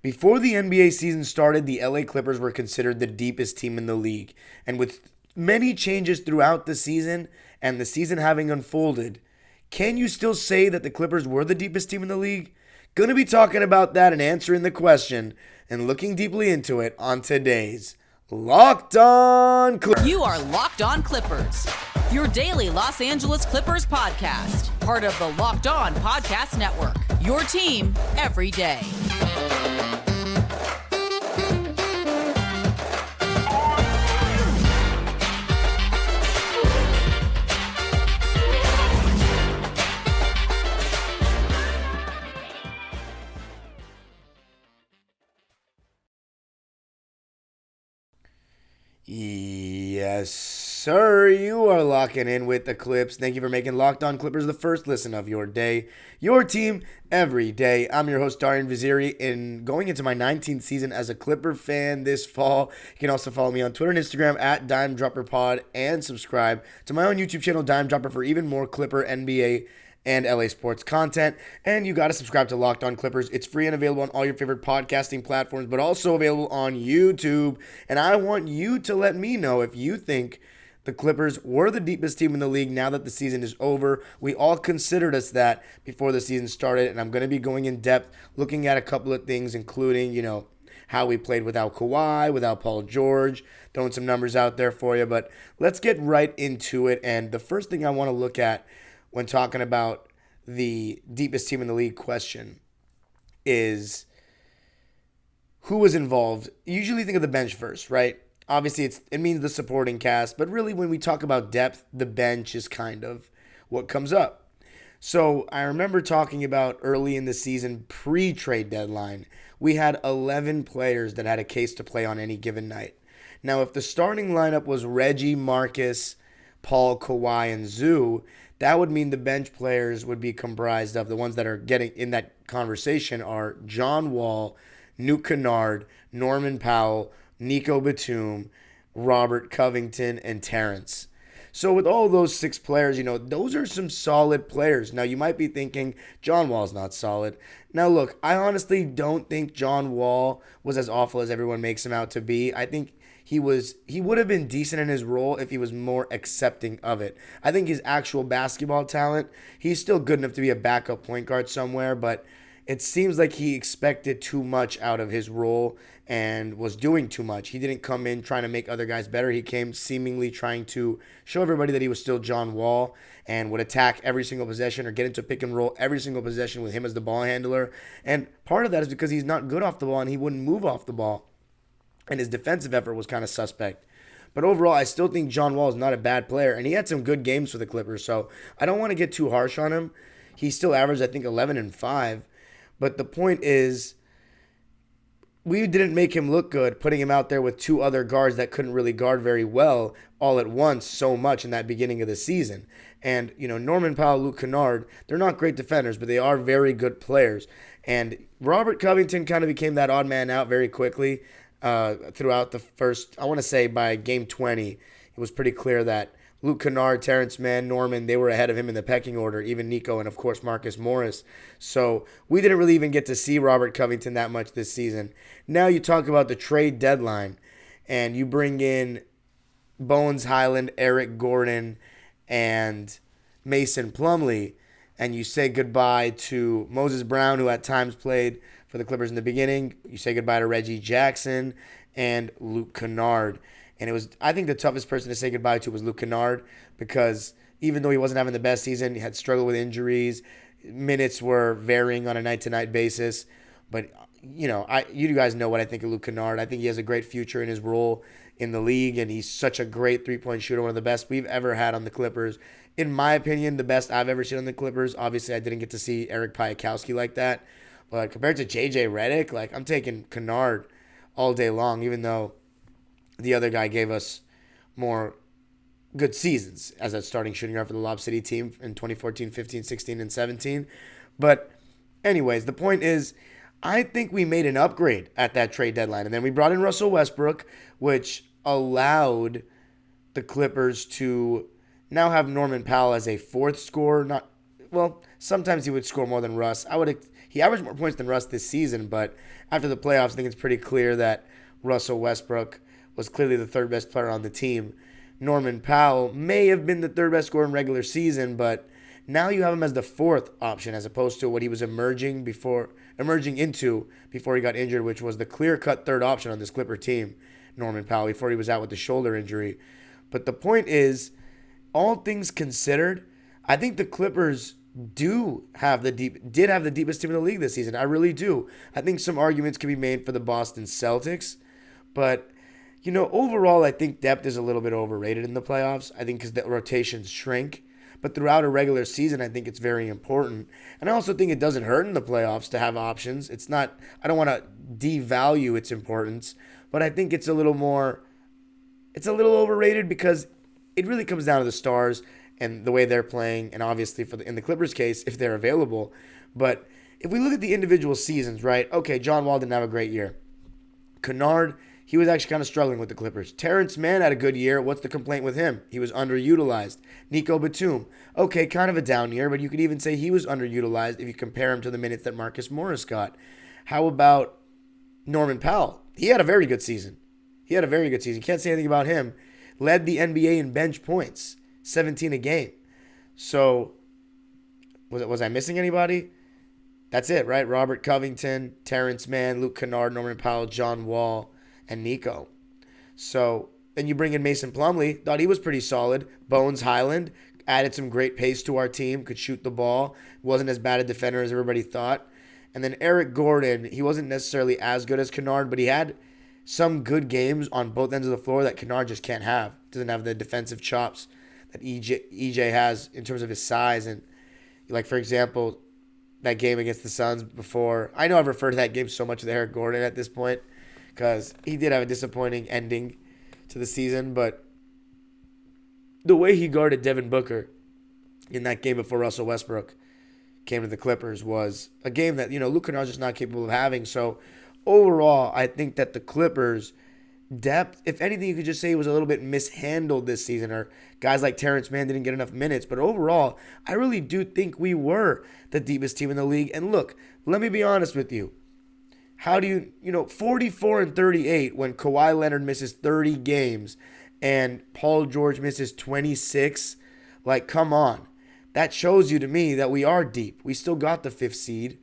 Before the NBA season started, the LA Clippers were considered the deepest team in the league. And with many changes throughout the season and the season having unfolded, can you still say that the Clippers were the deepest team in the league? Gonna be talking about that and answering the question and looking deeply into it on today's Locked On Clippers. You are Locked On Clippers, your daily Los Angeles Clippers podcast, part of the Locked On Podcast Network, your team every day. Yes, sir. You are locking in with the Clips. Thank you for making Locked On Clippers the first listen of your day, your team every day. I'm your host, Darian Vaziri, and going into my 19th season as a Clipper fan this fall. You can also follow me on Twitter and Instagram at DimeDropperPod and subscribe to my own YouTube channel, Dime Dropper, for even more Clipper, NBA, and LA sports content. And you got to subscribe to Locked On Clippers. It's free and available on all your favorite podcasting platforms, but also available on YouTube. And I want you to let me know if you think the Clippers were the deepest team in the league now that the season is over. We all considered us that before the season started, and I'm going to be going in depth, looking at a couple of things, including, how we played without Kawhi, without Paul George, throwing some numbers out there for you. But let's get right into it. And the first thing I want to look at when talking about the deepest team in the league question is who was involved. You usually think of the bench first, right? Obviously, it means the supporting cast, but really when we talk about depth, the bench is kind of what comes up. So I remember talking about early in the season, pre-trade deadline, we had 11 players that had a case to play on any given night. Now, if the starting lineup was Reggie, Marcus, Paul, Kawhi, and Zoo, that would mean the bench players would be comprised of the ones that are getting in that conversation are John Wall, Nuke Kennard, Norman Powell, Nico Batum, Robert Covington, and Terrence. So with all those six players, those are some solid players. Now, you might be thinking, John Wall's not solid. Now, look, I honestly don't think John Wall was as awful as everyone makes him out to be. I think he would have been decent in his role if he was more accepting of it. I think his actual basketball talent, he's still good enough to be a backup point guard somewhere, but it seems like he expected too much out of his role and was doing too much. He didn't come in trying to make other guys better. He came seemingly trying to show everybody that he was still John Wall and would attack every single possession or get into pick and roll every single possession with him as the ball handler. And part of that is because he's not good off the ball and he wouldn't move off the ball. And his defensive effort was kind of suspect. But overall, I still think John Wall is not a bad player. And he had some good games for the Clippers, so I don't want to get too harsh on him. He still averaged, I think, 11 and 5. But the point is, we didn't make him look good, putting him out there with two other guards that couldn't really guard very well all at once so much in that beginning of the season. And, Norman Powell, Luke Kennard, they're not great defenders, but they are very good players. And Robert Covington kind of became that odd man out very quickly. Throughout the first, I want to say by game 20, it was pretty clear that Luke Kennard, Terrence Mann, Norman, they were ahead of him in the pecking order, even Nico and, of course, Marcus Morris. So we didn't really even get to see Robert Covington that much this season. Now you talk about the trade deadline, and you bring in Bones Highland, Eric Gordon, and Mason Plumlee, and you say goodbye to Moses Brown, who at times played for the Clippers in the beginning. You say goodbye to Reggie Jackson and Luke Kennard. And I think the toughest person to say goodbye to was Luke Kennard because even though he wasn't having the best season, he had struggled with injuries. Minutes were varying on a night-to-night basis. But, you guys know what I think of Luke Kennard. I think he has a great future in his role in the league, and he's such a great three-point shooter, one of the best we've ever had on the Clippers. In my opinion, the best I've ever seen on the Clippers. Obviously, I didn't get to see Eric Piatkowski like that. But compared to J.J. Redick, I'm taking Kennard all day long, even though the other guy gave us more good seasons as a starting shooting guard for the Lob City team in 2014, 15, 16, and 17. But anyways, the point is, I think we made an upgrade at that trade deadline. And then we brought in Russell Westbrook, which allowed the Clippers to now have Norman Powell as a fourth scorer. Sometimes he would score more than Russ. He averaged more points than Russ this season, but after the playoffs, I think it's pretty clear that Russell Westbrook was clearly the third best player on the team. Norman Powell may have been the third best scorer in regular season, but now you have him as the fourth option as opposed to what he was emerging into before he got injured, which was the clear-cut third option on this Clipper team, Norman Powell, before he was out with the shoulder injury. But the point is, all things considered, I think the Clippers did have the deepest team in the league this season. I really do. I think some arguments can be made for the Boston Celtics, but overall, I think depth is a little bit overrated in the playoffs. I think because the rotations shrink. But throughout a regular season, I think it's very important. And I also think it doesn't hurt in the playoffs to have options. I don't want to devalue its importance, but I think it's a little overrated because it really comes down to the stars and the way they're playing, and obviously in the Clippers case, if they're available. But if we look at the individual seasons, right? Okay, John Wall didn't have a great year. Kennard, he was actually kind of struggling with the Clippers. Terrence Mann had a good year. What's the complaint with him? He was underutilized. Nico Batum, okay, kind of a down year, but you could even say he was underutilized if you compare him to the minutes that Marcus Morris got. How about Norman Powell? He had a very good season. Can't say anything about him. Led the NBA in bench points, 17 a game. So, was I missing anybody? That's it, right? Robert Covington, Terrence Mann, Luke Kennard, Norman Powell, John Wall, and Nico. So then you bring in Mason Plumlee. Thought he was pretty solid. Bones Highland added some great pace to our team. Could shoot the ball. Wasn't as bad a defender as everybody thought. And then Eric Gordon. He wasn't necessarily as good as Kennard, but he had some good games on both ends of the floor that Kennard just can't have. Doesn't have the defensive chops that EJ has in terms of his size. And like, for example, that game against the Suns before. I know I've referred to that game so much with Eric Gordon at this point, because he did have a disappointing ending to the season, but the way he guarded Devin Booker in that game before Russell Westbrook came to the Clippers was a game that, Luke Kennard's just not capable of having. So overall, I think that the Clippers' depth, if anything, you could just say it was a little bit mishandled this season, or guys like Terrence Mann didn't get enough minutes. But overall, I really do think we were the deepest team in the league. And look, let me be honest with you. How do you 44 and 38 when Kawhi Leonard misses 30 games and Paul George misses 26? Like, come on. That shows you to me that we are deep. We still got the 5th seed.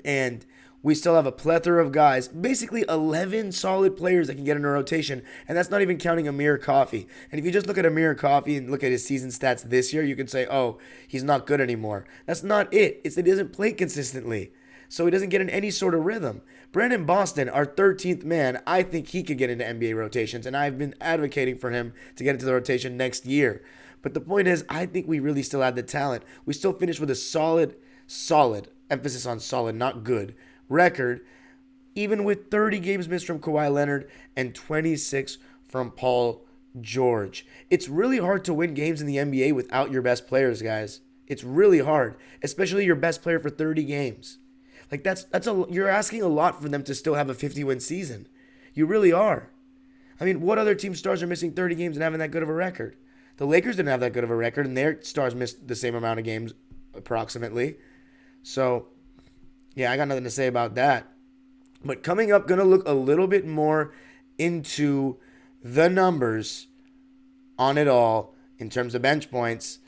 And we still have a plethora of guys, basically 11 solid players that can get in a rotation. And that's not even counting Amir Coffey. And if you just look at Amir Coffey and look at his season stats this year, you can say, oh, he's not good anymore. That's not it. It's that he doesn't play consistently. So he doesn't get in any sort of rhythm. Brandon Boston, our 13th man, I think he could get into NBA rotations, and I've been advocating for him to get into the rotation next year. But the point is, I think we really still had the talent. We still finished with a solid, emphasis on solid, not good, record, even with 30 games missed from Kawhi Leonard and 26 from Paul George. It's really hard to win games in the NBA without your best players, guys. It's really hard, especially your best player for 30 games. Like you're asking a lot for them to still have a 50-win season. You really are. I mean, what other team stars are missing 30 games and having that good of a record? The Lakers didn't have that good of a record, and their stars missed the same amount of games approximately. So, yeah, I got nothing to say about that. But coming up, going to look a little bit more into the numbers on it all in terms of bench points.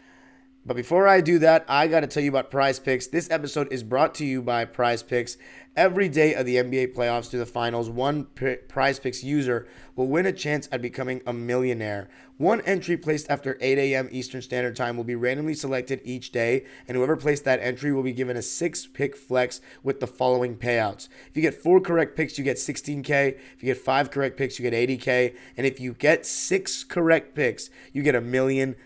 But before I do that, I got to tell you about Prize Picks. This episode is brought to you by Prize Picks. Every day of the NBA playoffs to the finals, one Prize Picks user will win a chance at becoming a millionaire. One entry placed after 8 a.m. Eastern Standard Time will be randomly selected each day, and whoever placed that entry will be given a 6-pick flex with the following payouts. If you get 4 correct picks, you get $16K. If you get 5 correct picks, you get $80K. And if you get 6 correct picks, you get $1 million.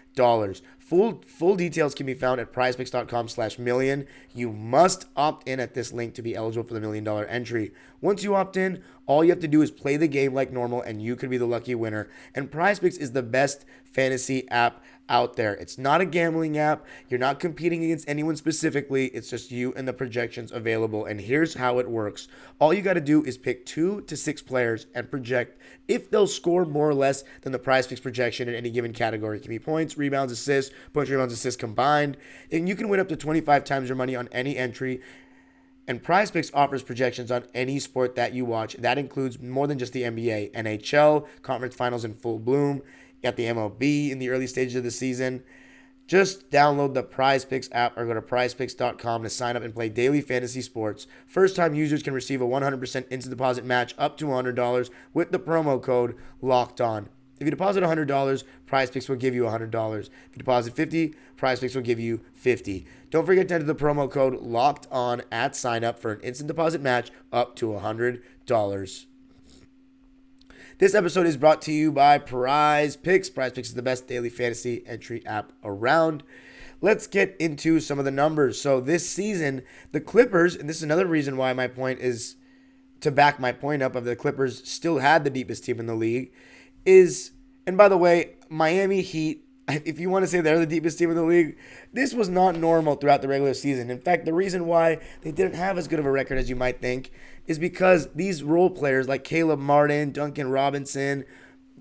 Full details can be found at prizepicks.com/million. You must opt in at this link to be eligible for the $1 million entry. Once you opt in, all you have to do is play the game like normal, and you could be the lucky winner. And PrizePicks is the best fantasy app out there. It's not a gambling app. You're not competing against anyone specifically. It's just you and the projections available. And here's how it works. All you got to do is pick 2 to 6 players and project if they'll score more or less than the PrizePicks projection in any given category. It can be points, rebounds, assists, points, rebounds, assists combined. And you can win up to 25 times your money on any entry. And PrizePicks offers projections on any sport that you watch. That includes more than just the NBA, NHL, conference finals in full bloom, you got the MLB in the early stages of the season. Just download the PrizePicks app or go to prizepicks.com to sign up and play daily fantasy sports. First-time users can receive a 100% instant deposit match up to $100 with the promo code LOCKEDON. If you deposit $100, PrizePicks will give you $100. If you deposit $50, PrizePicks will give you $50. Don't forget to enter the promo code LOCKEDON at sign up for an instant deposit match up to $100. This episode is brought to you by PrizePicks. PrizePicks is the best daily fantasy entry app around. Let's get into some of the numbers. So this season, the Clippers, and this is another reason why my point is to back my point up of the Clippers still had the deepest team in the league, is, and by the way, Miami Heat, if you want to say they're the deepest team in the league, this was not normal throughout the regular season. In fact, the reason why they didn't have as good of a record as you might think is because these role players like Caleb Martin, Duncan Robinson,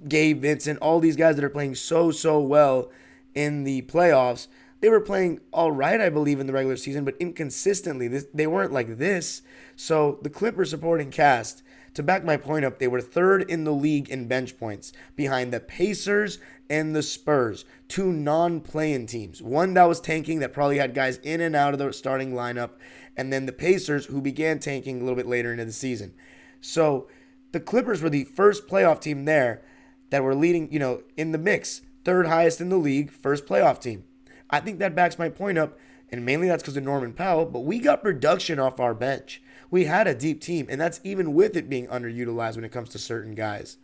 Gabe Vincent, all these guys that are playing so well in the playoffs, they were playing all right, I believe, in the regular season, but inconsistently. They weren't like this. So the Clippers supporting cast, to back my point up, they were third in the league in bench points behind the Pacers and the Spurs, two non-play-in teams. One that was tanking that probably had guys in and out of the starting lineup, and then the Pacers, who began tanking a little bit later into the season. So the Clippers were the first playoff team there that were leading, in the mix. Third highest in the league, first playoff team. I think that backs my point up, and mainly that's because of Norman Powell, but we got production off our bench. We had a deep team, and that's even with it being underutilized when it comes to certain guys.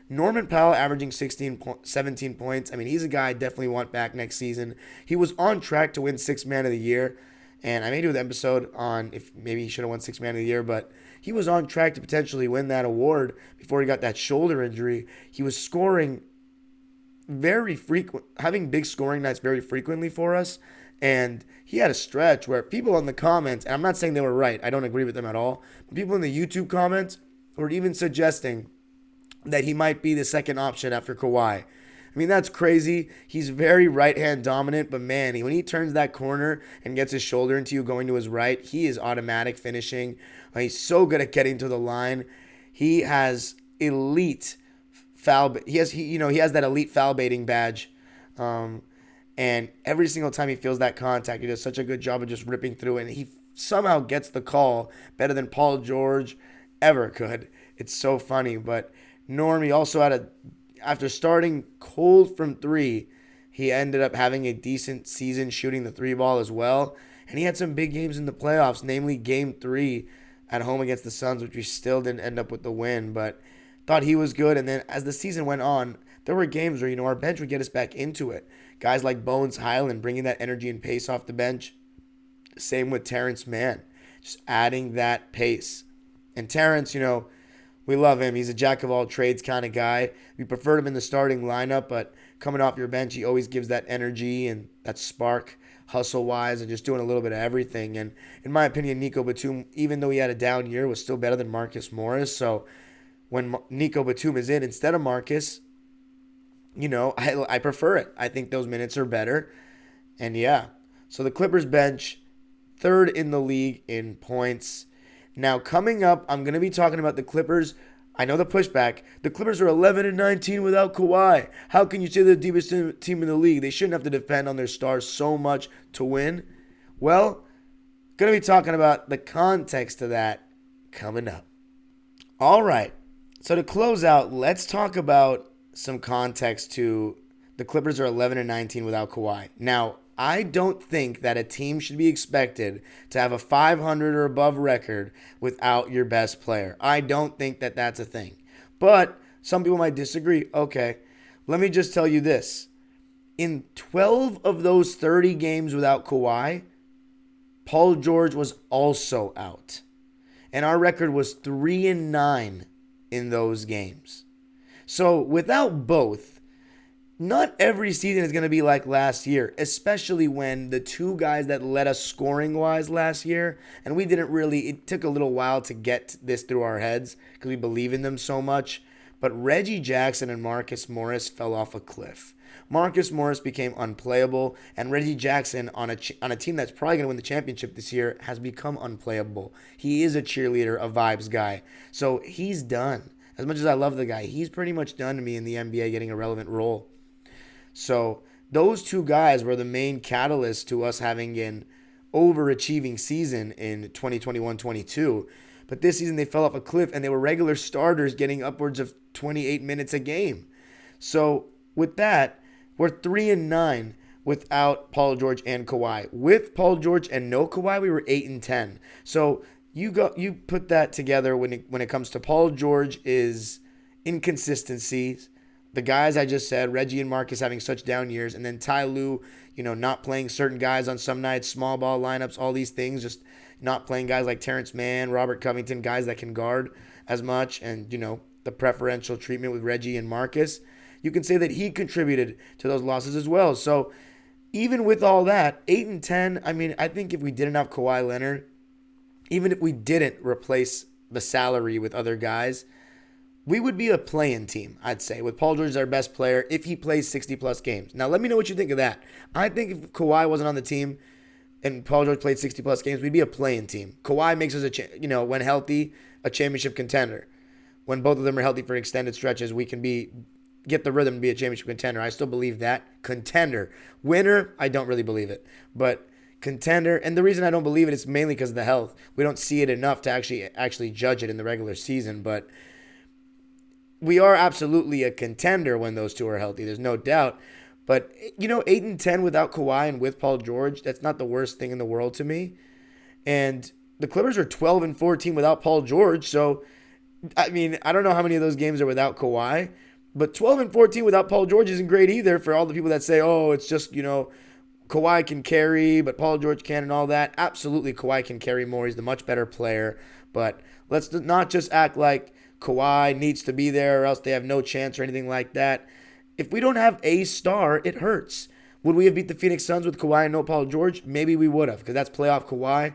Norman Powell averaging 17 points. I mean, he's a guy I definitely want back next season. He was on track to win Sixth Man of the Year. And I may do an episode on if maybe he should have won Sixth Man of the Year, but he was on track to potentially win that award before he got that shoulder injury. He was scoring very frequent, having big scoring nights very frequently for us. And he had a stretch where people in the comments, and I'm not saying they were right, I don't agree with them at all, but people in the YouTube comments were even suggesting that he might be the second option after Kawhi. I mean, that's crazy. He's very right-hand dominant, but man, when he turns that corner and gets his shoulder into you going to his right, he is automatic finishing. He's so good at getting to the line. He has elite foul. He has that elite foul baiting badge. And every single time he feels that contact, he does such a good job of just ripping through it. And he somehow gets the call better than Paul George ever could. It's so funny. But Norm, he also after starting cold from three, he ended up having a decent season shooting the three ball as well. And he had some big games in the playoffs, namely Game 3 at home against the Suns, which we still didn't end up with the win. But thought he was good. And then as the season went on, there were games where, our bench would get us back into it. Guys like Bones Highland bringing that energy and pace off the bench. Same with Terrence Mann, just adding that pace. And Terrence, we love him. He's a jack of all trades kind of guy. We preferred him in the starting lineup, but coming off your bench, he always gives that energy and that spark hustle-wise and just doing a little bit of everything. And in my opinion, Nico Batum, even though he had a down year, was still better than Marcus Morris. So when Nico Batum is in instead of Marcus, I prefer it. I think those minutes are better. And yeah, so the Clippers bench, third in the league in points. Now, coming up, I'm going to be talking about the Clippers. I know the pushback. The Clippers are 11-19 without Kawhi. How can you say they're the deepest team in the league? They shouldn't have to depend on their stars so much to win. Well, going to be talking about the context of that coming up. All right. So to close out, let's talk about some context to the Clippers are 11-19 without Kawhi. Now, I don't think that a team should be expected to have a 500 or above record without your best player. I don't think that that's a thing. But some people might disagree. Okay, let me just tell you this. In 12 of those 30 games without Kawhi, Paul George was also out. And our record was 3-9 in those games. So without both, not every season is going to be like last year, especially when the two guys that led us scoring-wise last year, and it took a little while to get this through our heads because we believe in them so much. But Reggie Jackson and Marcus Morris fell off a cliff. Marcus Morris became unplayable, and Reggie Jackson on a team that's probably going to win the championship this year has become unplayable. He is a cheerleader, a vibes guy. So he's done. As much as I love the guy, he's pretty much done to me in the NBA getting a relevant role. So those two guys were the main catalyst to us having an overachieving season in 2021-22. But this season they fell off a cliff, and they were regular starters getting upwards of 28 minutes a game. So with that, we're 3-9 without Paul George and Kawhi. With Paul George and no Kawhi, we were 8-10. So you put that together when it comes to Paul George is inconsistencies. The guys I just said, Reggie and Marcus having such down years, and then Ty Lue, not playing certain guys on some nights, small ball lineups, all these things, just not playing guys like Terrence Mann, Robert Covington, guys that can guard as much, and, the preferential treatment with Reggie and Marcus. You can say that he contributed to those losses as well. So even with all that, 8-10, I think if we didn't have Kawhi Leonard, even if we didn't replace the salary with other guys, we would be a play-in team, I'd say, with Paul George as our best player if he plays 60-plus games. Now, let me know what you think of that. I think if Kawhi wasn't on the team and Paul George played 60-plus games, we'd be a play-in team. Kawhi makes us, when healthy, a championship contender. When both of them are healthy for extended stretches, we can get the rhythm to be a championship contender. I still believe that. Contender. Winner, I don't really believe it. But contender, and the reason I don't believe it is mainly because of the health. We don't see it enough to actually judge it in the regular season, but we are absolutely a contender when those two are healthy. There's no doubt. But, 8-10 without Kawhi and with Paul George, that's not the worst thing in the world to me. And the Clippers are 12-14 without Paul George. So, I don't know how many of those games are without Kawhi. But 12-14 without Paul George isn't great either for all the people that say, oh, it's just, Kawhi can carry, but Paul George can and all that. Absolutely, Kawhi can carry more. He's the much better player. But let's not just act like Kawhi needs to be there or else they have no chance or anything like that. If we don't have a star, it hurts. Would we have beat the Phoenix Suns with Kawhi and no Paul George? Maybe we would have, because that's playoff Kawhi.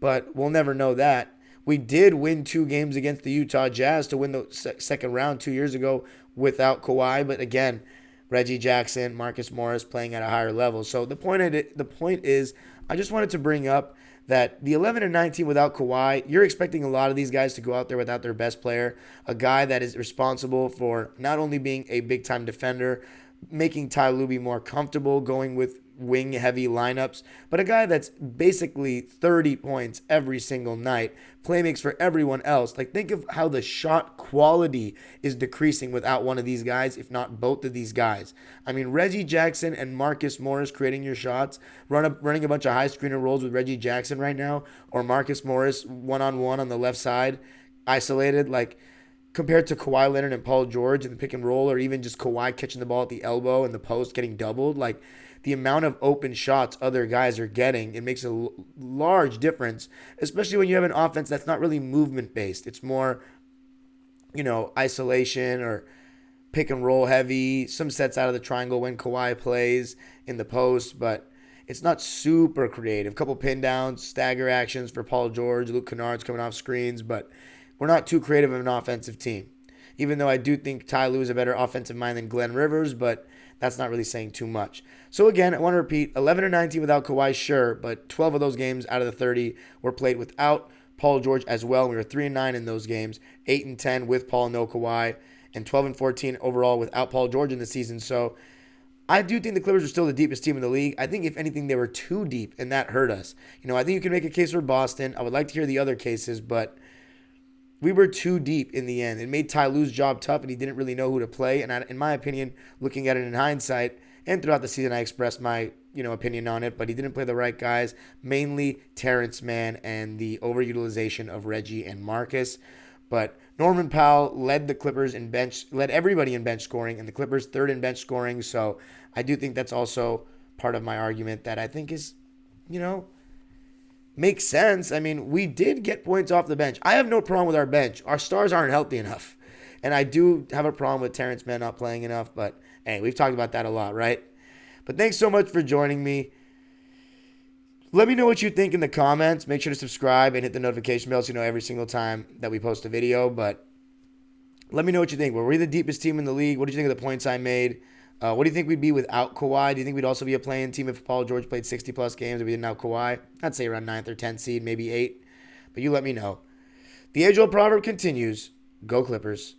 But we'll never know that. We did win 2 games against the Utah Jazz to win the second round 2 years ago without Kawhi. But again, Reggie Jackson, Marcus Morris playing at a higher level. So the point is, I just wanted to bring up that the 11-19 without Kawhi, you're expecting a lot of these guys to go out there without their best player, a guy that is responsible for not only being a big-time defender, making Ty Lue be more comfortable going with wing-heavy lineups, but a guy that's basically 30 points every single night, playmakes for everyone else. Like, think of how the shot quality is decreasing without one of these guys, if not both of these guys. Reggie Jackson and Marcus Morris creating your shots, running a bunch of high screen and rolls with Reggie Jackson right now, or Marcus Morris one-on-one on the left side, isolated, compared to Kawhi Leonard and Paul George in the pick and roll, or even just Kawhi catching the ball at the elbow and the post getting doubled, the amount of open shots other guys are getting, it makes a large difference, especially when you have an offense that's not really movement-based. It's more, isolation or pick and roll heavy, some sets out of the triangle when Kawhi plays in the post, but it's not super creative. A couple pin downs, stagger actions for Paul George, Luke Kennard's coming off screens, but we're not too creative of an offensive team. Even though I do think Ty Lue is a better offensive mind than Glenn Rivers, but that's not really saying too much. So again, I want to repeat, 11-19 without Kawhi, sure, but 12 of those games out of the 30 were played without Paul George as well. We were 3-9 in those games, 8-10 with Paul, no Kawhi, and 12-14 overall without Paul George in the season. So I do think the Clippers are still the deepest team in the league. I think if anything, they were too deep, and that hurt us. I think you can make a case for Boston. I would like to hear the other cases, but we were too deep in the end. It made Ty Lue's job tough, and he didn't really know who to play. And in my opinion, looking at it in hindsight, and throughout the season, I expressed my opinion on it, but he didn't play the right guys, mainly Terrence Mann and the overutilization of Reggie and Marcus. But Norman Powell led the Clippers led everybody in bench scoring, and the Clippers third in bench scoring. So I do think that's also part of my argument that I think is, makes sense. We did get points off the bench. I have no problem with our bench. Our stars aren't healthy enough. And I do have a problem with Terrence Mann not playing enough. But, hey, we've talked about that a lot, right? But thanks so much for joining me. Let me know what you think in the comments. Make sure to subscribe and hit the notification bell so you know every single time that we post a video. But Let me know what you think. Were we the deepest team in the league? What did you think of the points I made? What do you think we'd be without Kawhi? Do you think we'd also be a play-in team if Paul George played 60-plus games and we didn't have Kawhi? I'd say around 9th or 10th seed, maybe 8. But you let me know. The age-old proverb continues. Go Clippers.